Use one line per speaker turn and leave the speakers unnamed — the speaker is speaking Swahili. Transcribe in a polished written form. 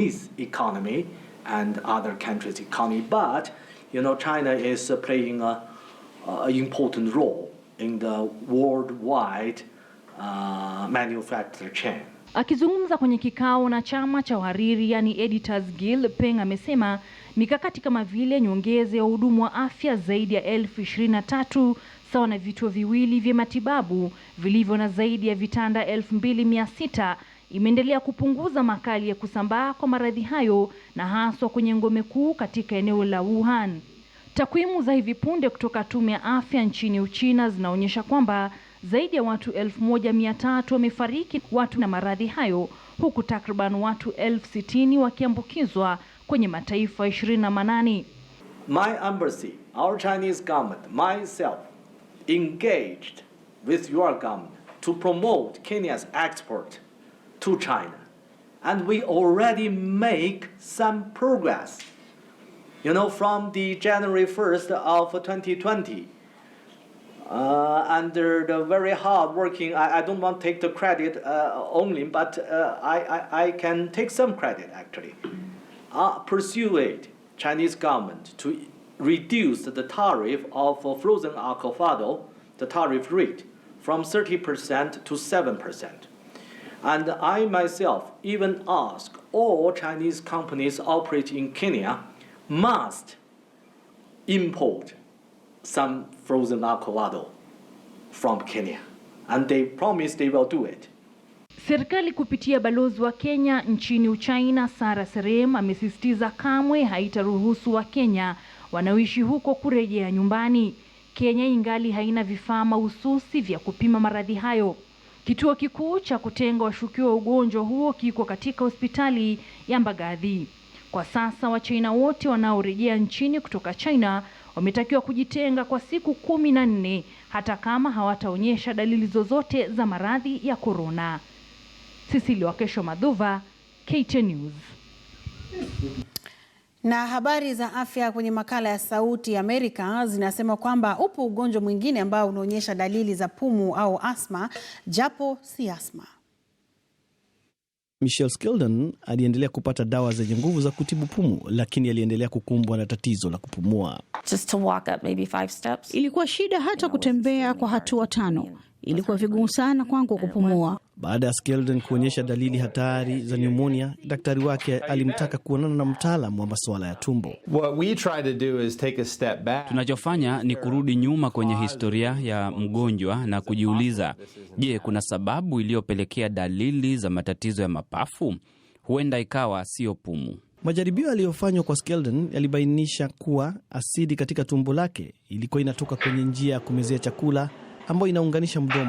Chinese economy and other countries' economy, but China is playing an important role in the worldwide manufacturing chain.
Akizungumza kwenye kikao na chama cha wahariri yani Editors Guild, Peng amesema mikakati kama vile nyongeza ya wahudumu wa afya zaidi ya 23,000 sawa na vituo viwili vya matibabu vilivyo na zaidi ya vitanda 2,600 imeendelea kupunguza makali ya kusambaa kwa maradhi hayo na haswa kwenye ngome kuu katika eneo la Wuhan. Takwimu za hivi punde kutoka tume ya afya nchini Uchina zinaonyesha kwamba zaidi ya watu 1,300 wamefariki watu na maradhi hayo, huku takriban watu 60,000 wakiambukizwa kwenye mataifa 28.
My embassy, our Chinese government, myself, engaged with your government to promote Kenya's export to China. And we already make some progress. From the January 1st of 2020, under the very hard working, I don't want to take the credit only, but I can take some credit actually. Persuade Chinese government to reduce the tariff of frozen avocado, the tariff rate, from 30% to 7%. And I myself even ask all Chinese companies operating in Kenya must import some frozen avocado from Kenya, and they promise they will do it.
Serikali kupitia balozi wa Kenya nchini Uchina Sara Serem amesisitiza kamwe haitaruhusu wa Kenya wanaoishi huko kurejea nyumbani. Kenya ingali haina vifaa mahususi vya kupima maradhi hayo. Kituo kikuu cha kutenga washukiwa ugonjwa huo kiko katika hospitali ya Mbagathi. Kwa sasa Wachina wote wanaorejea nchini kutoka China wametakiwa kujitenga kwa siku 14 hata kama hawataonyesha dalili zozote za maradhi ya corona. Sisili Wakesho Madhuva, KTN News.
Na habari za afya kwenye makala ya Sauti ya Amerika zinasema kwamba upo ugonjwa mwingine ambao unaonyesha dalili za pumu au asma, japo si asma.
Michelle Skeldon aliendelea kupata dawa zenye nguvu za kutibu pumu, lakini aliendelea kukumbwa na tatizo la kupumua.
Just to walk up maybe 5 steps.
Ilikuwa shida hata kutembea kwa hatua 5. Ilikuwa vigumu sana kwangu kupumua.
Baada ya Skeldon kuonyesha dalili hatari za pneumonia, daktari wake alimtaka kuonana na mtaalamu wa masuala ya tumbo.
Tunachofanya ni kurudi nyuma kwenye historia ya mgonjwa na kujiuliza, je, kuna sababu iliyopelekea dalili za matatizo ya mapafu? Huenda ikawa sio pumu.
Majaribio yaliyofanywa kwa Skeldon yalibainisha kuwa asidi katika tumbo lake ilikuwa inatoka kwenye njia ya kumezea chakula ambayo inaunganisha mdomo